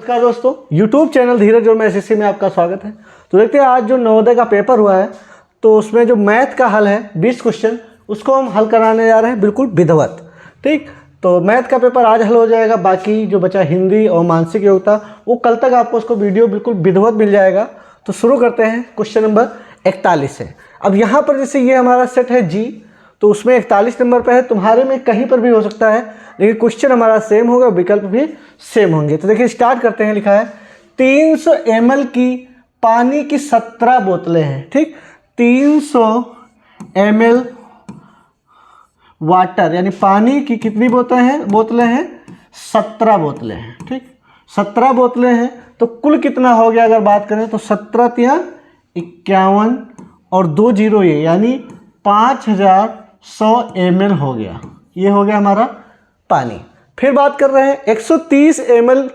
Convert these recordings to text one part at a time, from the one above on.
नमस्कार दोस्तों, YouTube channel धीरज और एसएससी में आपका स्वागत है। तो देखते हैं आज जो नवोदय का पेपर हुआ है तो उसमें जो मैथ का हल है 20 क्वेश्चन उसको हम हल कराने जा रहे हैं बिल्कुल विधिवत। ठीक, तो मैथ का पेपर आज हल हो जाएगा। बाकी जो बचा हिंदी और मानसिक योग्यता वो कल तक आपको उसको वीडियो बिल्कुल विधिवत मिल जाएगा। तो शुरू करते हैं क्वेश्चन नंबर 41 से। अब यहाँ पर जैसे ये हमारा सेट है जी, तो उसमें 41 नंबर पर है। तुम्हारे में कहीं पर भी हो सकता है, लेकिन क्वेश्चन हमारा सेम होगा, विकल्प भी सेम होंगे। तो देखिए स्टार्ट करते हैं। लिखा है 300 ml की पानी की 17 बोतलें हैं। ठीक, 300 ml वाटर यानी पानी की कितनी बोतलें हैं 17 बोतलें हैं। ठीक, 17 बोतलें हैं तो कुल कितना हो गया अगर बात करें तो 17 तिया 51 और 2 जीरो ये यानी 5100 ml हो गया। ये हो गया हमारा पानी। फिर बात कर रहे हैं 130 ml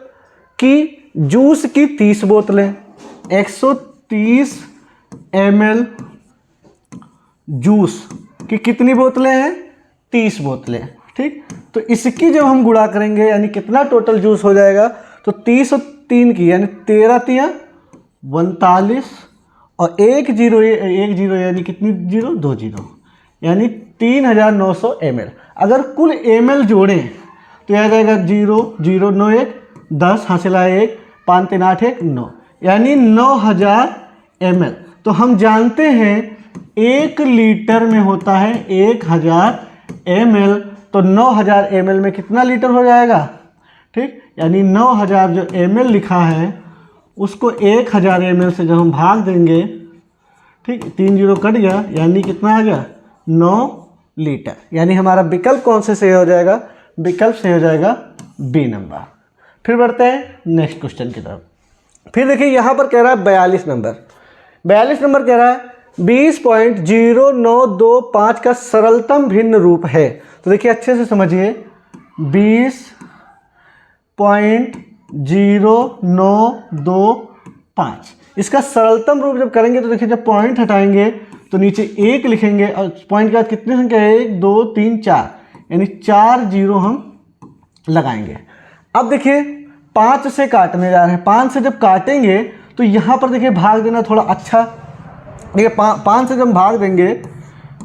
की जूस की 30 बोतलें। 130 ml जूस की कितनी बोतलें हैं 30 बोतलें। ठीक, तो इसकी जब हम गुणा करेंगे यानी कितना टोटल जूस हो जाएगा तो 30 और 3 की यानी 13 तिया 49 और एक जीरो यानी कितनी जीरो 2 जीरो यानी 3900 ml। अगर कुल ml जोड़ें तो यह आ जाएगा 0 0 9 1 10 हासिला 1 5 3 8 1 9 यानी 9000 ml। तो हम जानते हैं 1 लीटर में होता है 1000 ml, तो 9000 ml में कितना लीटर हो जाएगा। ठीक, यानी 9000 जो ml लिखा है उसको 1000 ml से जब हम भाग देंगे, ठीक 3 जीरो कट गया यानी कितना आ गया 9 लीटर। यानी हमारा विकल्प कौन से सही हो जाएगा, विकल्प सही हो जाएगा बी नंबर। फिर बढ़ते हैं नेक्स्ट क्वेश्चन की तरफ। फिर देखिए यहाँ पर कह रहा है 42 नंबर कह रहा है 20.0925 का सरलतम भिन्न रूप है। तो देखिए अच्छे से समझिए 20.0925 इसका सरलतम रूप जब करेंगे तो देखिए जब पॉइंट हटाएंगे तो नीचे 1 लिखेंगे और पॉइंट के बाद कितनी संख्या है 1 2 3 4 यानी 4 जीरो हम लगाएंगे। अब देखिए 5 से काटने जा रहे हैं। 5 से जब काटेंगे तो यहाँ पर देखिए भाग देना थोड़ा अच्छा। देखिए 5 से जब भाग देंगे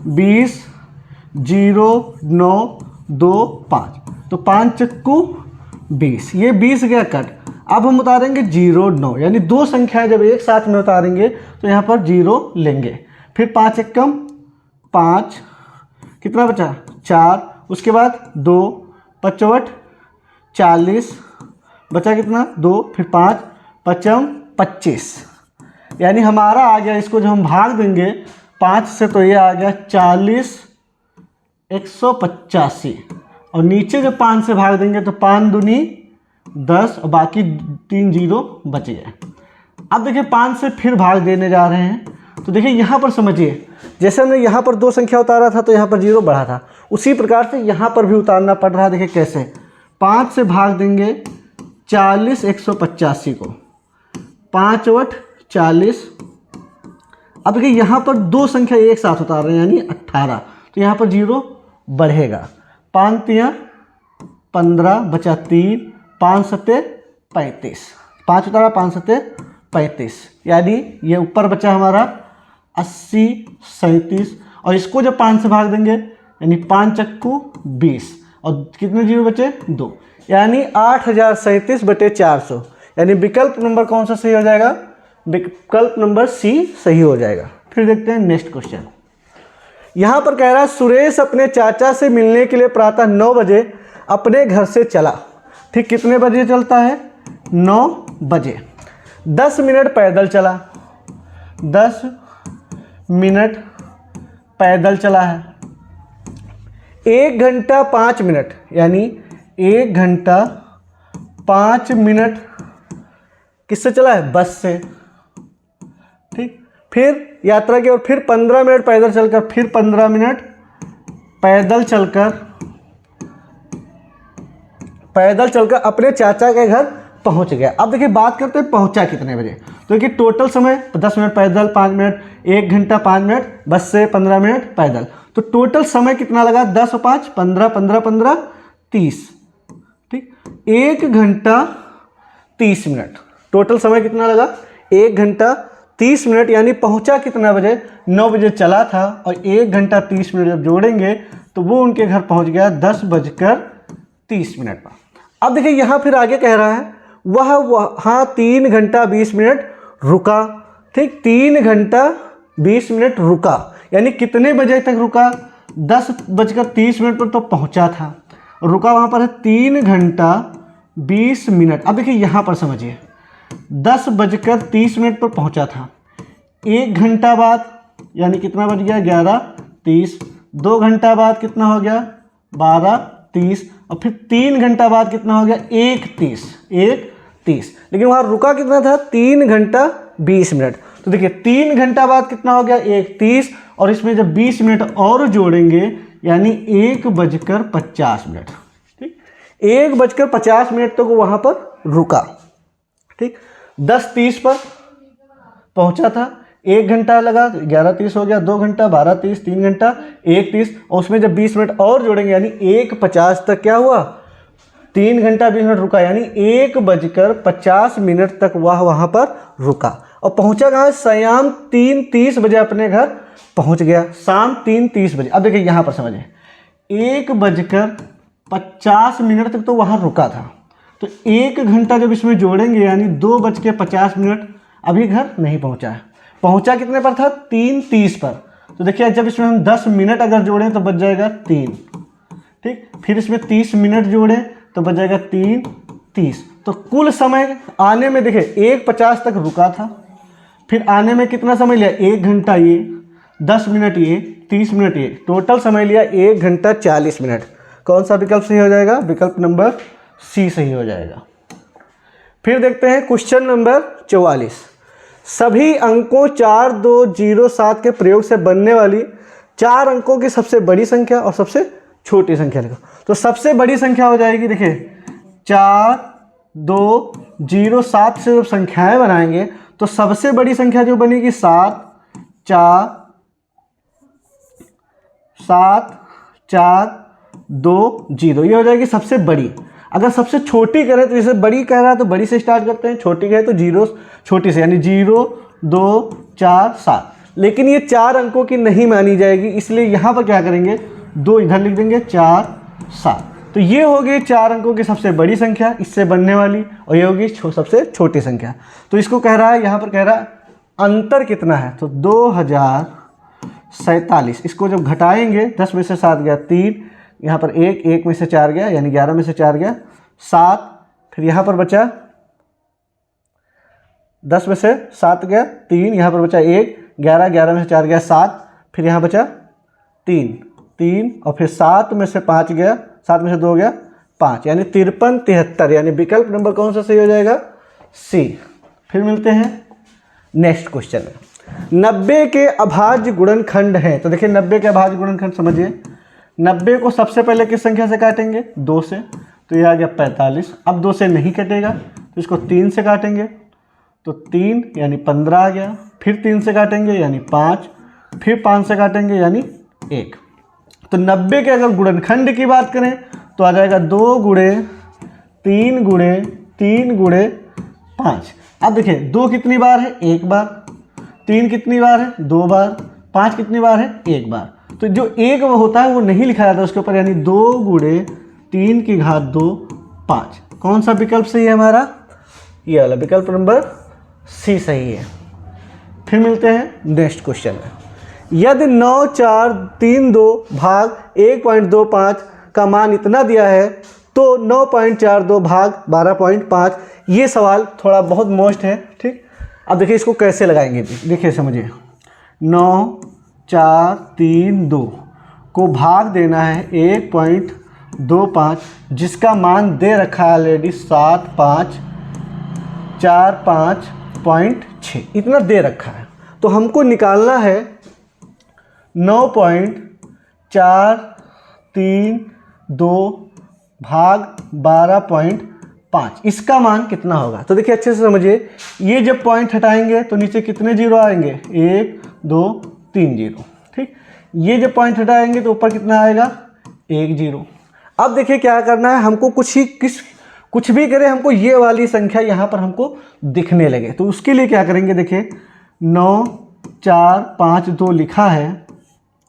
20.0925 तो 5 चक्कू 20, ये 20 गया कट। अब हम उतारेंगे 0 9 यानी दो संख्याएं जब एक साथ में उतारेंगे तो यहाँ पर 0 लेंगे। फिर 5 एकम 5, कितना बचा 4, उसके बाद 2 पचवट 40 बचा कितना 2, फिर 5 पचम 25 यानी हमारा आ गया। इसको जब हम भाग देंगे 5 से तो ये आ गया 40 185 और नीचे जब 5 से भाग देंगे तो 5 दूनी 10 और बाकी 3 जीरो बच गए। अब देखिए 5 से फिर भाग देने जा रहे हैं तो देखिए यहाँ पर समझिए जैसे हमने यहाँ पर 2 संख्या उतारा था तो यहाँ पर 0 बढ़ा था, उसी प्रकार से यहाँ पर भी उतारना पड़ रहा है। देखिए कैसे 5 से भाग देंगे 40 185 को 5 वट 40। अब देखिए यहाँ पर 2 संख्या एक साथ उतार रहे हैं यानी 18 तो यहाँ पर 0 बढ़ेगा। 5 तिया 15 बचा 3 5 सत्ते 35 5 उतारा 5 सत्ते 35 यानी ये ऊपर बचा हमारा 80 37 और इसको जब 5 से भाग देंगे यानी 5 चक्कू 20 और कितने जीरो बचे 2 यानी 8037/400 यानी विकल्प नंबर कौन सा सही हो जाएगा, विकल्प नंबर सी सही हो जाएगा। फिर देखते हैं नेक्स्ट क्वेश्चन। यहाँ पर कह रहा है सुरेश अपने चाचा से मिलने के लिए प्रातः 9 बजे अपने घर से चला। ठीक, कितने बजे चलता है 9 बजे। 10 मिनट पैदल चला, 10 मिनट पैदल चला है। 1 घंटा 5 मिनट यानी 1 घंटा 5 मिनट किससे चला है, बस से। ठीक, फिर यात्रा की और फिर 15 मिनट पैदल चलकर, फिर 15 मिनट पैदल चलकर अपने चाचा के घर पहुंच गया। अब देखिए बात करते हैं पहुंचा कितने बजे। तो देखिए टोटल समय 10 मिनट पैदल, 5 मिनट, 1 घंटा 5 मिनट बस से, 15 मिनट पैदल। तो टोटल समय कितना लगा 10 और 5 15 15 15 30। ठीक, 1 घंटा 30 मिनट। टोटल समय कितना लगा? 1 घंटा 30 मिनट, यानी पहुंचा कितना बजे? 9 बजे चला था और 1 घंटा 30 मिनट जब जोड़ेंगे तो वो उनके घर पहुंच गया 10:30 पर। अब देखिए यहाँ फिर आगे कह रहा है वह वहाँ 3 घंटा 20 मिनट रुका। ठीक, 3 घंटा 20 मिनट रुका, यानी कितने बजे तक रुका? 10:30 पर तो पहुंचा था, रुका वहाँ पर है 3 घंटा 20 मिनट। अब देखिए यहाँ पर समझिए, 10:30 पर पहुंचा था, 1 घंटा बाद यानी कितना बज गया? 11:30। 2 घंटा बाद कितना हो गया? 12:30। और फिर 3 घंटा बाद कितना हो गया? 1:30। लेकिन वहाँ रुका कितना था? 3 घंटा 20 मिनट। तो देखिए 3 घंटा बाद कितना हो गया? 1:30, और इसमें जब 20 मिनट और जोड़ेंगे यानी 1:50। ठीक, 1:50 तक वहाँ पर रुका। ठीक, 10:30 पर पहुंचा था, 1 घंटा लगा, 11:30 हो गया, 2 घंटा, 12:30, 3 घंटा, 1:30, और उसमें जब 20 मिनट और जोड़ेंगे यानी 1:50 तक क्या हुआ? 3 घंटा 20 मिनट रुका, यानी 1:50 तक वह वहाँ पर रुका। और पहुंचा कहाँ? शाम 3:30 बजे अपने घर पहुंच गया, शाम 3:30 बजे। अब देखिए यहाँ पर समझिए, 1:50 तक तो वहाँ रुका था, तो 1 घंटा जब इसमें जोड़ेंगे यानी 2:50, अभी घर नहीं पहुंचा है। पहुंचा कितने पर था? 3:30 पर। तो देखिए जब इसमें हम 10 मिनट अगर जोड़ें तो बच जाएगा 3। ठीक, फिर इसमें 30 मिनट जोड़ें तो बच जाएगा 3:30। तो कुल समय आने में देखिए 1:50 तक रुका था, फिर आने में कितना समय लिया? 1 घंटा ये, 10 मिनट ये, 30 मिनट ये, टोटल समय लिया 1 घंटा 40 मिनट। कौन सा विकल्प सही हो जाएगा? विकल्प नंबर सी सही हो जाएगा। फिर देखते हैं क्वेश्चन नंबर 44। सभी अंकों 4, 2, 0, 7 के प्रयोग से बनने वाली 4 अंकों की सबसे बड़ी संख्या और सबसे छोटी संख्या लिखो। तो सबसे बड़ी संख्या हो जाएगी, देखिए 4, 2, 0, 7 से जब संख्याएं बनाएंगे तो सबसे बड़ी संख्या जो बनेगी 7, 4, 2, 0, ये हो जाएगी सबसे बड़ी। अगर सबसे छोटी करें तो जैसे बड़ी कह रहा है तो बड़ी से स्टार्ट करते हैं, छोटी कहे तो 0 छोटी से, यानी 0, 2, 4, 7। लेकिन ये 4 अंकों की नहीं मानी जाएगी, इसलिए यहाँ पर क्या करेंगे? 2 इधर लिख देंगे, 4, 7। तो ये हो गई 4 अंकों की सबसे बड़ी संख्या इससे बनने वाली, और ये होगी सबसे छोटी संख्या। तो इसको कह रहा है, यहाँ पर कह रहा है अंतर कितना है? तो 2047। इसको जब घटाएंगे 10 में से 7 गया 3, यहाँ पर 1 में से 4 गया, यानी 11 में से 4 गया 7, फिर यहाँ पर बचा 10 में से 7 गया 3, यहाँ पर बचा 1, 11 में से 4 गया 7, फिर यहाँ बचा 3, और फिर 7 में से 5 गया, 7 में से 2 गया 5, यानी 53, 73, यानी विकल्प नंबर कौन सा सही हो जाएगा? सी। फिर मिलते हैं नेक्स्ट क्वेश्चन में। 90 के अभाज्य गुणनखंड हैं। तो देखिए 90 के अभाज्य गुणनखंड समझिए, 90 को सबसे पहले किस संख्या से काटेंगे? 2 से, तो ये आ गया 45। अब 2 से नहीं कटेगा तो इसको 3 से काटेंगे, तो 3 यानी 15 आ गया, फिर 3 से काटेंगे यानी 5, फिर 5 से काटेंगे यानी 1। तो 90 के अगर गुणनखंड की बात करें तो आ जाएगा 2 गुणे 3 गुणे 3 गुणे 5। अब देखिए 2 कितनी बार है? 1 बार, 3 कितनी बार है? 2 बार, 5 कितनी बार है? 1 बार। तो जो 1 वो होता है वो नहीं लिखा जाता उसके ऊपर, यानी 2 गुणे 3 की घात 2, 5। कौन सा विकल्प सही है हमारा? ये वाला विकल्प नंबर सी सही है। फिर मिलते हैं नेक्स्ट क्वेश्चन में। यदि 9, 4, 3, 2 भाग 1.25 का मान इतना दिया है तो 9.42 भाग 12.5। ये सवाल थोड़ा बहुत मोस्ट है। ठीक, अब देखिए इसको कैसे लगाएंगे, देखिए समझिए। 9, 4, 3, 2 को भाग देना है 1.25, जिसका मान दे रखा है ऑलरेडी 7545.6, इतना दे रखा है। तो हमको निकालना है 9.432 भाग 12.5, इसका मान कितना होगा? तो देखिए अच्छे से समझिए, ये जब पॉइंट हटाएंगे तो नीचे कितने जीरो आएंगे? 1, 2, 3 जीरो। ठीक, ये जब पॉइंट हटाएंगे तो ऊपर कितना आएगा? 1 जीरो। अब देखिए क्या करना है हमको, कुछ भी करें हमको ये वाली संख्या यहाँ पर हमको दिखने लगे। तो उसके लिए क्या करेंगे, देखिए 9 4 5 2 लिखा है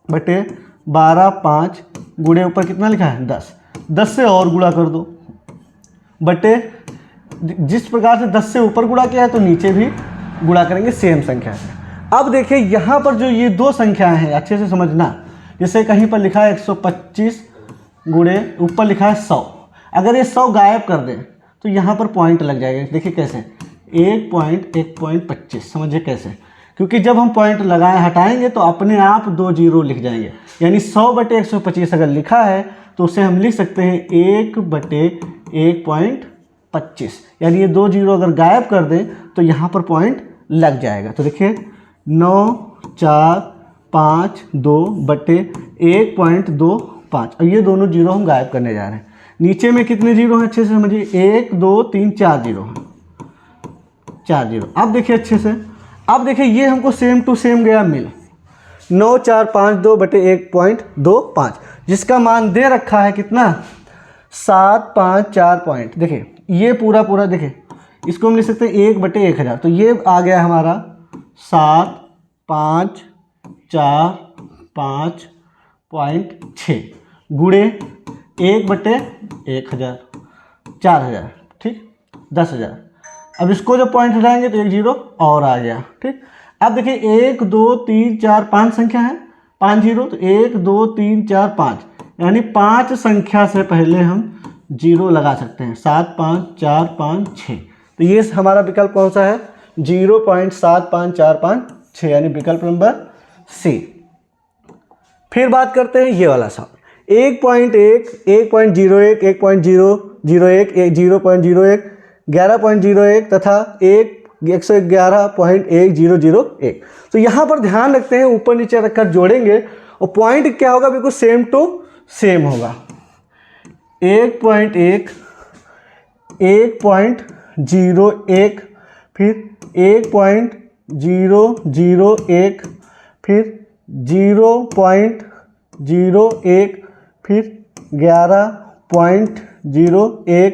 बटे 12 5 गुणे ऊपर कितना लिखा है 10, 10 से और गुणा कर दो बटे जिस प्रकार से 10 से ऊपर गुणा किया है तो नीचे भी गुणा करेंगे सेम संख्या से। अब देखिए यहाँ पर जो ये दो संख्याएं हैं अच्छे से समझना, जैसे कहीं पर लिखा है 125 गुणे ऊपर लिखा है 100, अगर ये 100 गायब कर दें तो यहाँ पर पॉइंट लग जाएगा। देखिए कैसे 1.1.25, समझिए कैसे, क्योंकि जब हम पॉइंट लगाएं हटाएंगे तो अपने आप 2 जीरो लिख जाएंगे, यानी 100/125 अगर लिखा है तो उसे हम लिख सकते हैं 1/1.25, यानी ये 2 जीरो अगर गायब कर दें तो यहाँ पर पॉइंट लग जाएगा। तो देखिए 9 4 5 2 बटे 1.25, और ये दोनों जीरो हम गायब करने जा रहे हैं। नीचे में कितने जीरो हैं अच्छे से समझिए, 1 2 3 4 जीरो हैं, 4 जीरो। अब देखिए अच्छे से, अब देखिए ये हमको सेम टू सेम गया मिल 9 4 5 2 बटे 1.25, जिसका मान दे रखा है कितना 7 5 4 पॉइंट। देखिए ये पूरा पूरा देखिए इसको हम लिख सकते हैं 1/1000, तो ये आ गया हमारा 7 5 4 5.6 गुणे 1/1000 4000, ठीक 10,000। अब इसको जब पॉइंट हटाएंगे तो 1 जीरो और आ गया, ठीक। अब देखिए 1 2 3 4 5 संख्या है, 5 जीरो, तो 1 2 3 4 5, यानी 5 संख्या से पहले हम जीरो लगा सकते हैं। 7 5 4 5 6, तो ये हमारा विकल्प कौन सा है 0.7545 यानी विकल्प नंबर सी। फिर बात करते हैं ये वाला सवाल 1.1 1.01 1.001 0.01 11.01 तथा 111.1001। तो यहाँ पर ध्यान रखते हैं ऊपर नीचे रखकर जोड़ेंगे और पॉइंट क्या होगा, बिल्कुल सेम टू सेम होगा। 1.1 1.01 फिर 1.001 फिर 0.01 फिर 11.01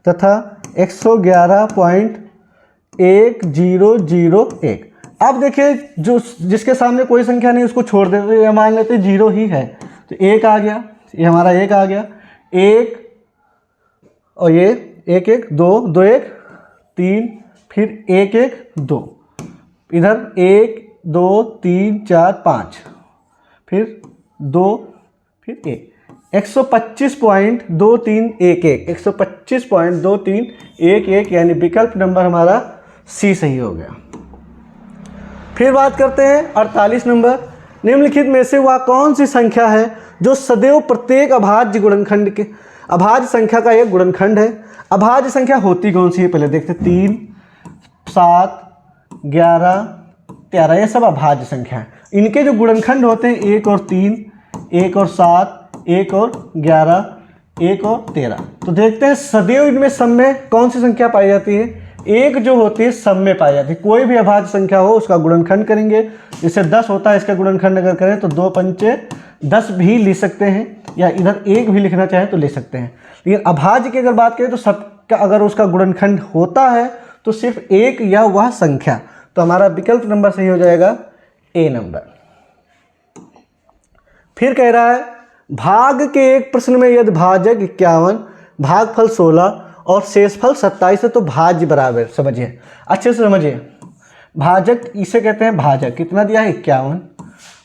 तथा 111.1001। अब देखिए जो जिसके सामने कोई संख्या नहीं उसको छोड़ देते, तो ये मान लेते जीरो ही है, तो 1 आ गया, ये हमारा 1 आ गया, 1 और ये 1 1 2 2 1 3 फिर 1 1 2, इधर 1 2 3 4 5 फिर 2 फिर 1 125.2311 125.2311 यानी विकल्प नंबर हमारा सी सही हो गया। फिर बात करते हैं 48 नंबर, निम्नलिखित में से वह कौन सी संख्या है जो सदैव प्रत्येक अभाज्य गुणनखंड के अभाज्य संख्या का एक गुणनखंड है। अभाज्य संख्या होती कौन सी है पहले देखते, 3 7 11 13, ये सब अभाज्य संख्या है। इनके जो गुणनखंड होते हैं 1 और 3 1 और 7 1 और 11 1 और 13। तो देखते हैं सदैव इनमें सब में कौन सी संख्या पाई जाती है, एक जो होती है सब में पाई जाती है। कोई भी अभाज्य संख्या हो उसका गुणनखंड करेंगे, जैसे 10 होता है इसका गुणनखंड अगर करें तो 2 पंचे 10 भी लिख सकते हैं, या इधर 1 भी लिखना चाहे तो ले सकते हैं। लेकिन अभाज्य की अगर बात करें तो सबका अगर उसका गुणनखंड होता है तो सिर्फ एक या वह संख्या, तो हमारा विकल्प नंबर सही हो जाएगा ए नंबर। फिर कह रहा है भाग के एक प्रश्न में यदि भाजक 51 भागफल 16 और शेषफल 27 है तो भाज्य बराबर, समझिए अच्छे से समझिए, भाजक इसे कहते हैं भाजक, कितना दिया है 51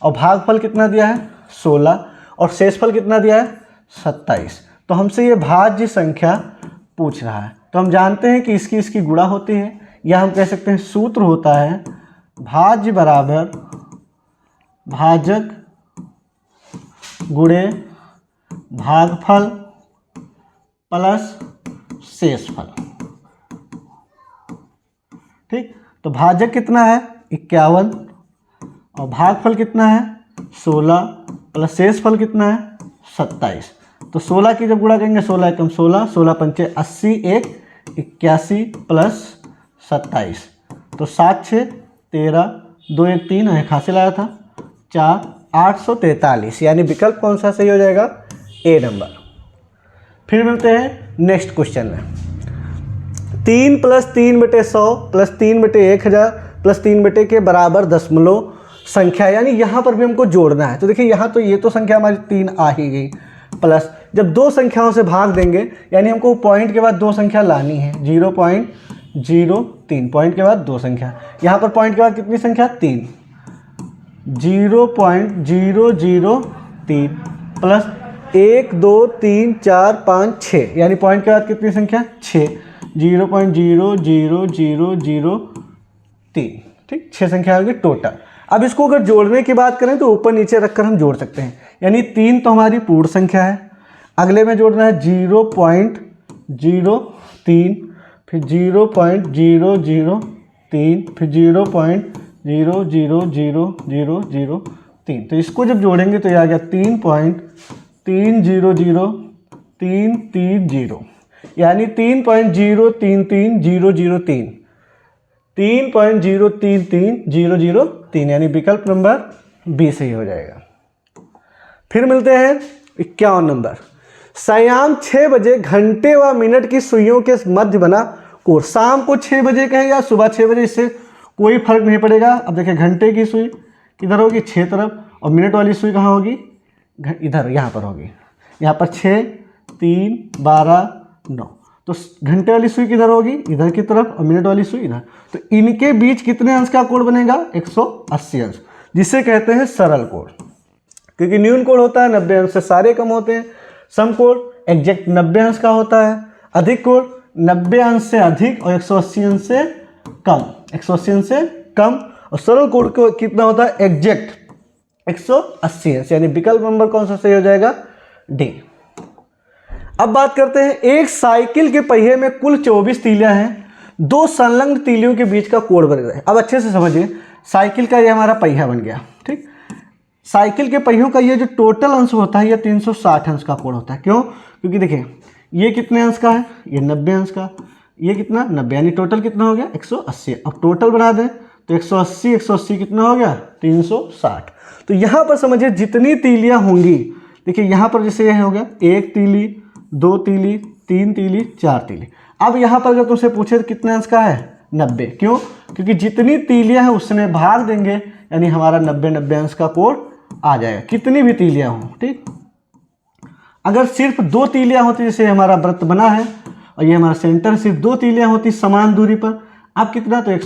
और भागफल कितना दिया है 16 और शेषफल कितना दिया है 27। तो हमसे ये भाज्य संख्या पूछ रहा है, तो हम जानते हैं कि इसकी गुणा होती है, या हम कह सकते हैं सूत्र होता है भाज्य बराबर भाजक गुणे भागफल प्लस शेषफल, ठीक। तो भाजक कितना है 51 और भागफल कितना है 16 प्लस शेषफल कितना है 27। तो 16 की जब गुणा करेंगे 16 एकम 16 16 पंचे 80 1 81 प्लस 27, तो 7 6 13 2 1 3 एक हासिल आया था 4 843, यानी विकल्प कौन सा सही हो जाएगा ए नंबर। फिर मिलते हैं नेक्स्ट क्वेश्चन में। 3 + 3/100 + 3/1000 + 3 के बराबर दशमलव संख्या, यानी यहाँ पर भी हमको जोड़ना है। तो देखिए यहाँ तो ये तो संख्या हमारी 3 आ ही गई, प्लस जब दो संख्याओं से भाग देंगे यानी हमको पॉइंट के बाद दो संख्या लानी है, 0.03 पॉइंट के बाद दो संख्या, यहाँ पर पॉइंट के बाद कितनी संख्या 3, 0.003 प्लस 1 2 3 4 5 6 यानी पॉइंट के बाद कितनी संख्या 6, 0.00003, ठीक 6 संख्या होगी टोटल। अब इसको अगर जोड़ने की बात करें तो ऊपर नीचे रखकर हम जोड़ सकते हैं, यानी 3 तो हमारी पूर्ण संख्या है, अगले में जोड़ना है 0.03, फिर 0.003, फिर 0.00003। तो इसको जब जोड़ेंगे तो ये आ गया 3.300330, यानी 3.033003, 3.033 यानी विकल्प नंबर बी सही हो जाएगा। फिर मिलते हैं 51 नंबर। सायाम 6 बजे घंटे व मिनट की सुइयों के मध्य बना कोण, शाम को 6 बजे कहे या सुबह 6 बजे, इससे कोई फर्क नहीं पड़ेगा। अब देखिए घंटे की सुई किधर होगी 6 तरफ, और मिनट वाली सुई कहाँ होगी इधर, यहाँ पर होगी, यहाँ पर 6 3 12 9, तो घंटे वाली सुई किधर होगी इधर की तरफ, और मिनट वाली सुई इधर। तो इनके बीच कितने अंश का कोण बनेगा 180 अंश, जिसे कहते हैं सरल कोण, क्योंकि न्यून कोण होता है 90 अंश से सारे कम होते हैं, सम कोण एग्जैक्ट 90 अंश का होता है, अधिक कोण 90 अंश से अधिक और 180 अंश से कम, 180 अंश से कम, और सरल कोण को कितना होता है एग्जैक्ट 180 अंश, यानी विकल्प नंबर कौन सा सही हो जाएगा डी। अब बात करते हैं, एक साइकिल के पहिए में कुल 24 तीलियां हैं, दो संलग्न तीलियों के बीच का कोण बन रहा है। अब अच्छे से समझिए, साइकिल का ये हमारा पहिया बन गया, ठीक। साइकिल के पहियों का ये जो टोटल अंश होता है ये 360 अंश का कोण होता है। क्यों? क्योंकि देखिए ये कितने अंश का है, ये 90 अंश का, ये कितना 90, यानी टोटल कितना हो गया 180। अब टोटल बना दें तो 180 180 कितना हो गया 360। तो यहाँ पर समझिए जितनी तीलियाँ होंगी, देखिए यहाँ पर जैसे यह हो गया 1 तीली 2 तीली 3 तीली 4 तीली। अब यहाँ पर अगर तुमसे पूछे तो कितने अंश का है 90, क्यों? क्योंकि जितनी तीलियाँ हैं उसने भाग देंगे, यानी हमारा 90 अंश का कोण आ जाएगा, कितनी भी तीलियाँ हों, ठीक। अगर सिर्फ 2 तीलियाँ होती, जैसे हमारा वृत्त बना है और ये हमारा सेंटर, सिर्फ 2 तीलियाँ होती समान दूरी पर, अब कितना तो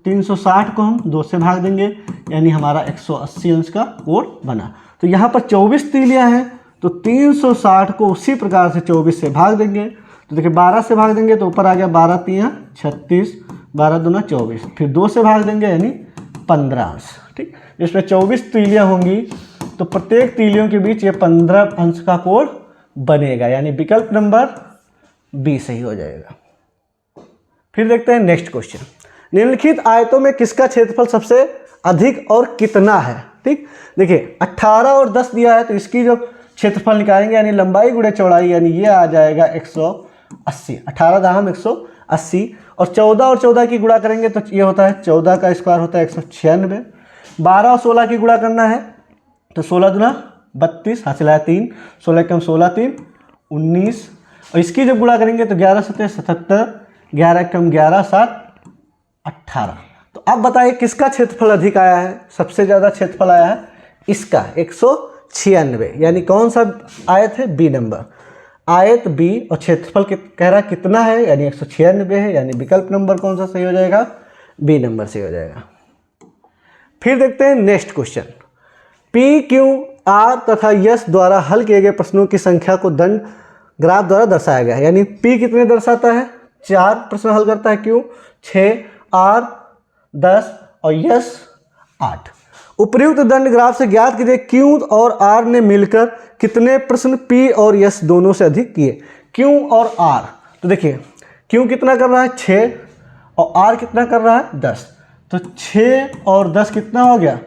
360 को हम 2 से भाग देंगे, यानी हमारा 180 अंश का कोण बना। तो यहाँ पर 24 तीलियाँ हैं तो 360 को उसी प्रकार से 24 से भाग देंगे, तो देखिए 12 से भाग देंगे तो ऊपर आ गया 12 3 36, 12 दूना 24, फिर 2 से भाग देंगे यानी 15 अंश, ठीक। इसमें 24 तीलियाँ होंगी तो प्रत्येक तीलियों के बीच ये 15 अंश का कोण बनेगा, यानी विकल्प नंबर बी सही हो जाएगा। फिर देखते हैं नेक्स्ट क्वेश्चन, निम्नलिखित आयतों में किसका क्षेत्रफल सबसे अधिक और कितना है, ठीक। देखिए 18 और 10 दिया है तो इसकी जो क्षेत्रफल निकालेंगे यानी लंबाई गुणे चौड़ाई, यानी ये आ जाएगा 180, 18 दाम 180, और 14 और 14 की गुणा करेंगे तो ये होता है 14 का स्क्वायर होता है 196, 12 और 16 की गुणा करना है तो 16 दूना 32, हासिल आया 3, 16 कम 16 3 19, और इसकी जब गुणा करेंगे तो 11 7 77, 11 कम 11 7 18। तो अब बताइए किसका क्षेत्रफल अधिक आया है, सबसे ज़्यादा क्षेत्रफल आया है इसका 196, यानी कौन सा आयत है बी नंबर, आयत बी, और क्षेत्रफल कह रहा कितना है यानी 196 है, यानी विकल्प नंबर कौन सा सही हो जाएगा बी नंबर सही हो जाएगा। फिर देखते हैं next question, P Q R तथा यस द्वारा हल किए गए प्रश्नों की संख्या को दंड ग्राफ द्वारा दर्शाया गया है, यानी पी कितने दर्शाता है 4 प्रश्न हल करता है, क्यू 6, आर 10 और यस 8। उपर्युक्त दंड ग्राफ से ज्ञात कीजिए क्यू और आर ने मिलकर कितने प्रश्न पी और यस दोनों से अधिक किए। क्यू और आर, तो देखिए क्यू कितना कर रहा है 6 और आर कितना कर रहा है 10, तो 6 और 10 कितना हो गया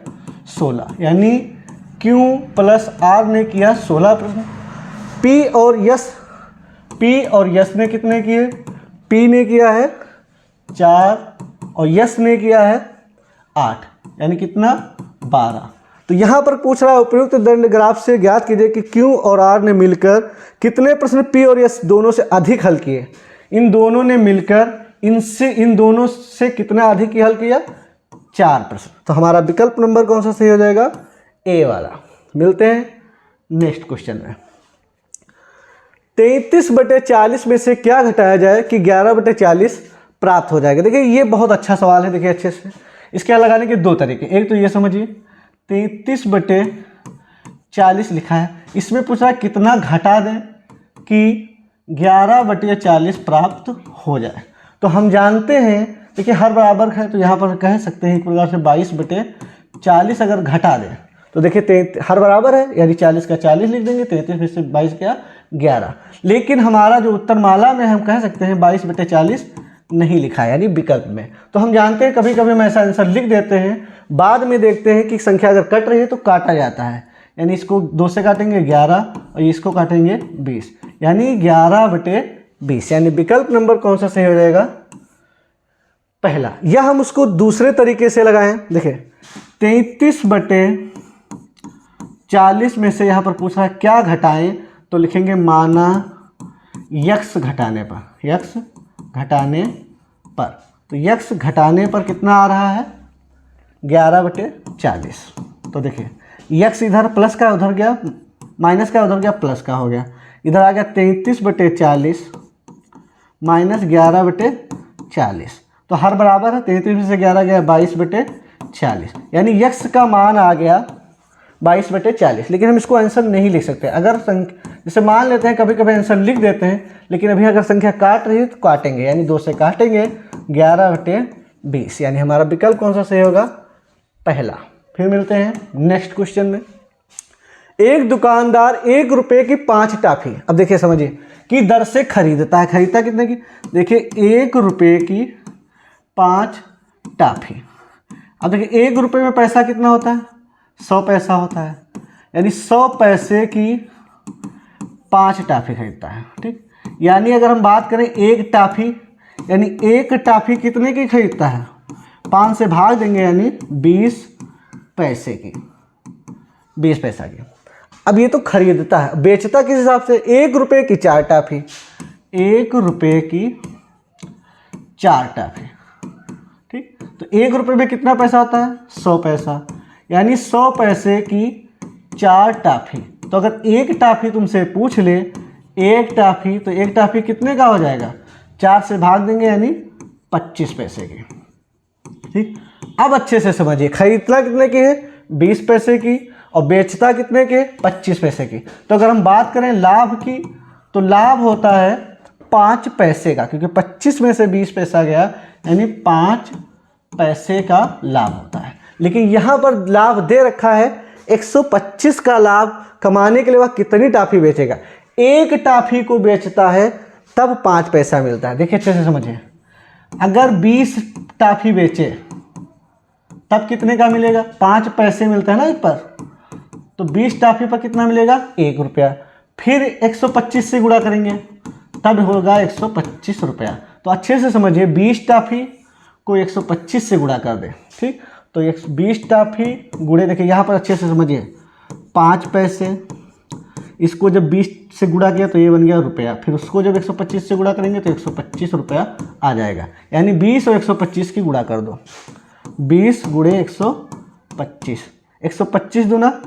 16, यानी क्यू प्लस आर ने किया 16 प्रश्न। पी और यस ने कितने किए, पी ने किया है 4 और यस ने किया है 8, यानी कितना 12। तो यहाँ पर पूछ रहा है उपयुक्त दंड ग्राफ से ज्ञात कीजिए कि क्यू और आर ने मिलकर कितने प्रश्न पी और यस दोनों से अधिक हल किए। इन दोनों ने मिलकर इनसे इन दोनों से कितना अधिक ही हल किया 4%। तो हमारा विकल्प नंबर कौन सा सही हो जाएगा, ए वाला। मिलते हैं नेक्स्ट क्वेश्चन में। 33/40 में से क्या घटाया जाए कि 11/40 प्राप्त हो जाएगा। देखिए ये बहुत अच्छा सवाल है। देखिए अच्छे से इसके लगाने के दो तरीके, एक तो ये समझिए 33/40 लिखा है, इसमें पूछा कितना घटा दें कि 11/40 प्राप्त हो जाए। तो हम जानते हैं देखिए हर बराबर है, तो यहाँ पर कह सकते हैं एक प्रकार से 22/40 अगर घटा दें तो देखिए हर बराबर है, यानी 40 का 40 लिख देंगे, 33 में से 22 क्या 11। लेकिन हमारा जो उत्तर माला में हम कह सकते हैं 22/40 नहीं लिखा है, यानी विकल्प में। तो हम जानते हैं कभी कभी हम ऐसा आंसर लिख देते हैं, बाद में देखते हैं कि संख्या अगर कट रही है तो काटा जाता है, यानी इसको 2 से काटेंगे 11 और इसको काटेंगे 20, यानी 11/20, यानी विकल्प नंबर कौन सा सही हो जाएगा, पहला। या हम उसको दूसरे तरीके से लगाएं, देखिए 33/40 में से यहाँ पर पूछ रहा है क्या घटाएं, तो लिखेंगे माना यक्स घटाने पर, यक्स घटाने पर। तो यक्स घटाने पर कितना आ रहा है 11/40। तो देखिए यक्स इधर प्लस का उधर गया, माइनस का उधर गया, प्लस का हो गया, इधर आ गया 33/40 माइनस 11/40। तो हर बराबर है, 33 में से 11 गया 22/40, यानी यक्स का मान आ गया 22/40। लेकिन हम इसको आंसर नहीं लिख सकते। अगर जैसे मान लेते हैं कभी कभी आंसर लिख देते हैं, लेकिन अभी अगर संख्या काट रही है तो काटेंगे, यानी 2 से काटेंगे 11/20, यानी हमारा विकल्प कौन सा सही होगा, पहला। फिर मिलते हैं नेक्स्ट क्वेश्चन में। एक दुकानदार 1 रुपये की 5 टाफी, अब देखिए समझिए, की दर से खरीदता है। खरीदता कितने की, देखिए 1 रुपये की 5 टाफी। अब देखिए 1 रुपये में पैसा कितना होता है, 100 पैसा होता है, यानी 100 पैसे की 5 टाफी खरीदता है। ठीक, यानी अगर हम बात करें एक टाफी, यानी एक टाफी कितने की खरीदता है, 5 से भाग देंगे, यानी 20 पैसे की, 20 पैसा की। अब ये तो खरीदता है, बेचता किस हिसाब से, 1 रुपये की 4 टाफी, 1 रुपये की 4 टाफी। ठीक, तो 1 रुपये में कितना पैसा होता है, 100 पैसा, यानी 100 पैसे की 4 टाफी। तो अगर एक टाफी तुमसे पूछ ले, एक टाफी, तो एक टाफी कितने का हो जाएगा, 4 से भाग देंगे, यानी 25 पैसे की। ठीक, अब अच्छे से समझिए, खरीदता कितने की है, 20 पैसे की, और बेचता कितने के, 25 पैसे की। तो अगर हम बात करें लाभ की, तो लाभ होता है 5 पैसे का, क्योंकि 25 में से 20 पैसा गया, यानी 5 पैसे का लाभ होता है। लेकिन यहाँ पर लाभ दे रखा है 125 का लाभ कमाने के लिए वह कितनी टाफी बेचेगा। एक टाफी को बेचता है तब 5 पैसा मिलता है। देखिए अच्छे से समझिए, अगर 20 टाफी बेचे तब कितने का मिलेगा, 5 पैसे मिलता है ना एक पर, तो 20 टाफी पर कितना मिलेगा, 1 रुपया। फिर 125 से गुणा करेंगे तब होगा 125 रुपया। तो अच्छे से समझिए, 20 टाफी को 125 से गुणा कर दे। ठीक, तो 20 टाफी गुणे, देखिए यहाँ पर अच्छे से समझिए, 5 पैसे, इसको जब 20 से गुणा किया तो ये बन गया रुपया, फिर उसको जब 125 से गुणा करेंगे तो 125 रुपया आ जाएगा। यानी 20 और 125 की गुणा कर दो, 20 गुणे 125, 125 दूना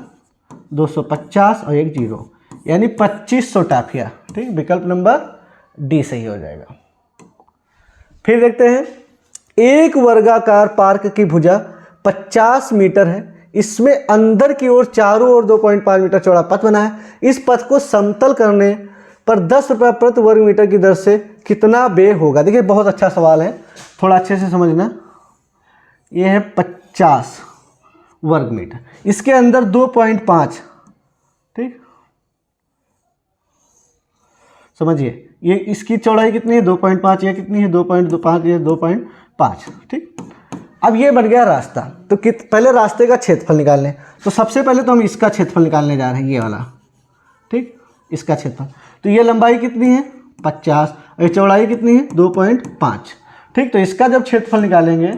250 और 1 0, यानी 2500 टाफिया। ठीक, विकल्प नंबर डी सही हो जाएगा। फिर देखते हैं, एक वर्गाकार पार्क की भुजा 50 मीटर है, इसमें अंदर की ओर चारों ओर 2.5 मीटर चौड़ा पथ बना है। इस पथ को समतल करने पर 10 रुपये प्रति वर्ग मीटर की दर से कितना व्यय होगा। देखिए बहुत अच्छा सवाल है, थोड़ा अच्छे से समझना। ये है 50 वर्ग मीटर, इसके अंदर 2.5, ठीक समझिए, ये इसकी चौड़ाई कितनी है 2.5, ये कितनी है 2.25, ये 2.5। ठीक, अब ये बन गया रास्ता, तो पहले रास्ते का क्षेत्रफल निकाल लें। तो सबसे पहले तो हम इसका क्षेत्रफल निकालने जा रहे हैं, ये वाला। ठीक, इसका क्षेत्रफल, तो ये लंबाई कितनी है 50 और ये चौड़ाई कितनी है 2.5। ठीक, तो इसका जब क्षेत्रफल निकालेंगे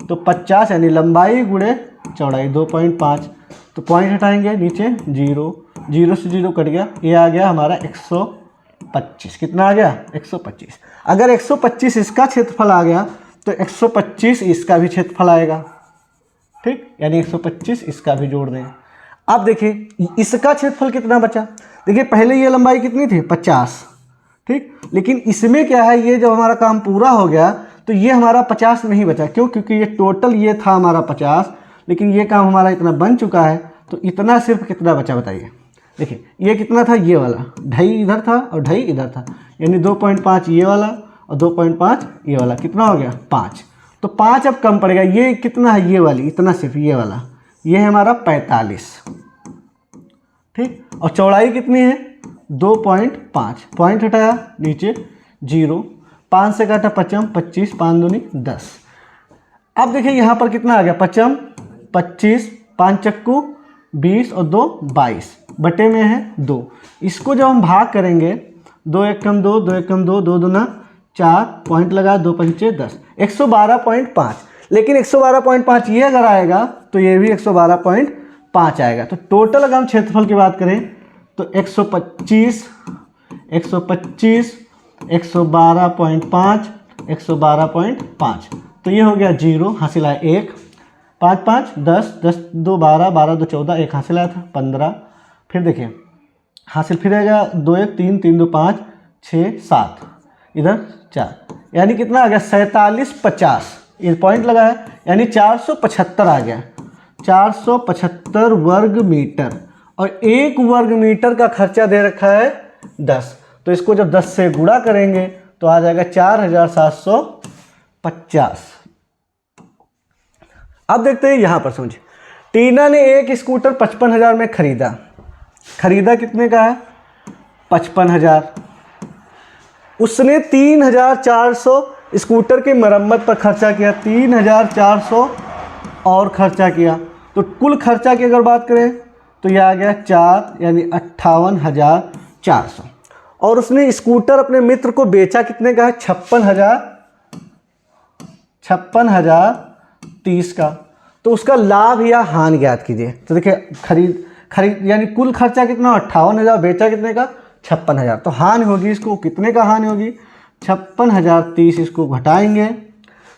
तो 50 यानी लंबाई गुणे चौड़ाई 2.5, तो पॉइंट हटाएंगे नीचे 0, 0 से 0 कट गया, ये आ गया हमारा 125। 125। कितना आ गया? 125। अगर 125 इसका क्षेत्रफल आ गया तो 125 इसका भी क्षेत्रफल आएगा। ठीक, यानी 125 इसका भी जोड़ दें। अब देखिए इसका क्षेत्रफल कितना बचा। देखिए पहले ये लंबाई कितनी थी? 50। ठीक, लेकिन इसमें क्या है, ये जब हमारा काम पूरा हो गया तो ये हमारा 50 नहीं बचा। क्यों? क्योंकि ये टोटल ये था हमारा 50, लेकिन ये काम हमारा इतना बन चुका है, तो इतना सिर्फ कितना बचा बताइए। देखिए ये कितना था, ये वाला 2.5 इधर था और 2.5 इधर था, यानी 2.5 ये वाला और 2.5 ये वाला, कितना हो गया? 5। तो 5 अब कम पड़ेगा। ये कितना है? ये वाली इतना, सिर्फ ये वाला, ये है हमारा 45। ठीक, और चौड़ाई कितनी है? 2.5। पॉइंट हटाया, नीचे 0, 5 से काटा 5, 25, 5 दूनी 10। अब देखिए यहाँ पर कितना आ गया? 5, 25, 5 चक्कू 20 और 2 22, बटे में है 2। इसको जब हम भाग करेंगे, 2 1 कम 2, 2 1 कम 2, 2 दूना 4, पॉइंट लगा, 2 पंचे 10, 112.5। लेकिन 112.5 ये अगर आएगा तो ये भी 112.5 आएगा। तो टोटल अगर हम क्षेत्रफल की बात करें तो 125, 125, 112.5, 112.5, तो ये हो गया 0, हासिल आया 1, 5 5 10, 10 2 12, 12 2 14, 1 हासिल आया था 15। फिर देखिए हासिल फिर आएगा 2 1 3, 3 2 5, 6 7, इधर 4, यानी कितना आ गया? 47 50, ये पॉइंट लगा है, यानी 475 आ गया। 475 वर्ग मीटर, और 1 वर्ग मीटर का खर्चा दे रखा है 10, तो इसको जब 10 से गुणा करेंगे तो आ जाएगा 4750। अब देखते हैं यहां पर, समझिए टीना ने एक स्कूटर 55,000 में खरीदा। खरीदा कितने का है? 55,000। उसने 3,400 स्कूटर की मरम्मत पर खर्चा किया, 3,400 और खर्चा किया, तो कुल खर्चा की अगर बात करें तो यह आ गया 4, यानी 58,400। और उसने स्कूटर अपने मित्र को बेचा कितने का है? 56,030 का। तो उसका लाभ या हानि ज्ञात कीजिए। तो देखिए खरीद यानी कुल खर्चा कितना? 58,000, बेचा कितने का? 56,000। तो हानि होगी इसको, कितने का हानि होगी? 56,030, इसको घटाएंगे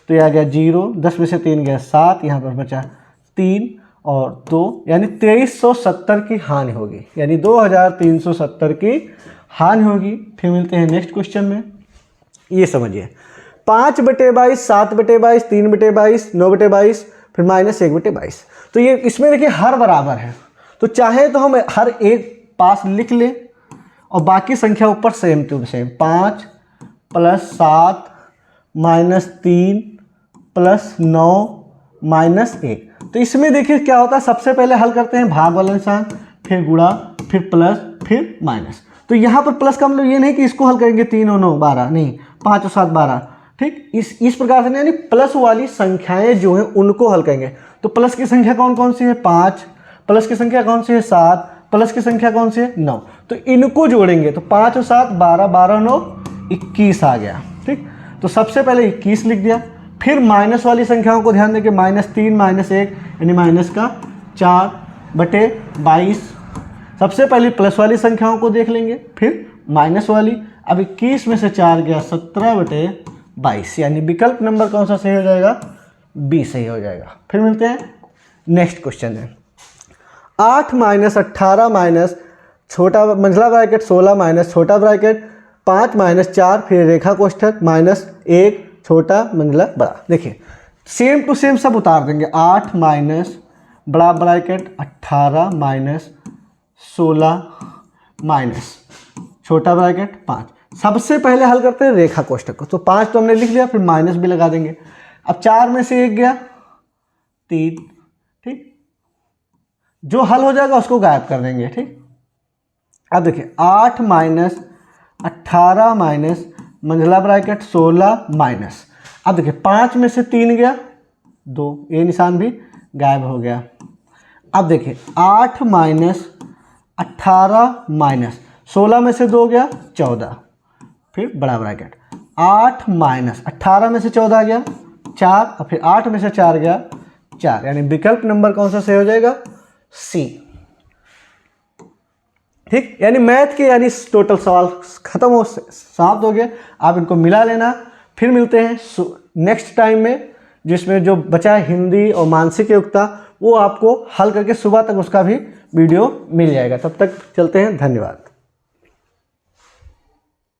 तो यह आ गया 0, 10 में से 3 गया 7, यहाँ पर बचा 3 और 2, यानी 2370 की हानि होगी, यानी 2370 की हानि होगी। फिर मिलते हैं नेक्स्ट क्वेश्चन में। ये समझिए 5/22, 7/22, 3/22, 9/22, फिर -1/22। तो ये इसमें देखिए हर बराबर है, तो चाहे तो हम हर एक पास लिख लें और बाकी संख्या ऊपर सेम टू सेम, 5 + 7 -3 + 9 -1। तो इसमें देखिए क्या होता है, सबसे पहले हल करते हैं भाग वाला निशान, फिर गुणा, फिर प्लस, फिर माइनस। तो यहाँ पर प्लस का मतलब ये नहीं कि इसको हल करेंगे 3 और 9 12, नहीं, 5 और 7 12। ठीक, इस प्रकार से, यानी प्लस वाली संख्याएं जो हैं उनको हल करेंगे। तो प्लस की संख्या कौन कौन सी है? 5, प्लस की संख्या कौन सी है? 7, प्लस की संख्या कौन सी है? 9। तो इनको जोड़ेंगे तो 5 और 7 12, 12 और 9 21 आ गया। ठीक, तो सबसे पहले 21 लिख दिया। फिर माइनस वाली संख्याओं को ध्यान देंगे, -3 -1, यानी माइनस का 4/22। सबसे पहले प्लस वाली संख्याओं को देख लेंगे, फिर माइनस वाली। अब 21 में से 4 गया 17/22, यानी विकल्प नंबर कौन सा सही हो जाएगा? बी सही हो जाएगा। फिर मिलते हैं नेक्स्ट क्वेश्चन है। 8 - 18 - छोटा मंझला ब्रैकेट 16 - छोटा ब्रैकेट 5 - 4, फिर रेखा कोष्ठक -1 छोटा मंझला बड़ा। देखिए सेम टू सेम सब उतार देंगे। 8 माइनस बड़ा ब्रैकेट 18 - 16 माइनस छोटा ब्रैकेट 5। सबसे पहले हल करते हैं रेखा कोष्ठक को। तो 5 तो हमने लिख लिया, फिर माइनस भी लगा देंगे। अब 4 में से 1 गया 3। ठीक, जो हल हो जाएगा उसको गायब कर देंगे। ठीक, अब देखिए 8 - 18 मंझला ब्रैकेट 16 माइनस, अब देखिए 5 में से 3 गया 2, ये निशान भी गायब हो गया। अब देखिए 8 - 18 -16 में से 2 गया 14, फिर बड़ा ब्रैकेट 8 - 18 में से 14 गया 4, और फिर 8 में से 4 गया 4, यानी विकल्प नंबर कौन सा सही हो जाएगा? सी। ठीक, यानी मैथ के यानी टोटल सवाल खत्म हो समाप्त हो गए। आप इनको मिला लेना। फिर मिलते हैं नेक्स्ट टाइम में, जिसमें जो बचा है हिंदी और मानसिक योग्यता वो आपको हल करके सुबह तक उसका भी वीडियो मिल जाएगा। तब तक चलते हैं, धन्यवाद।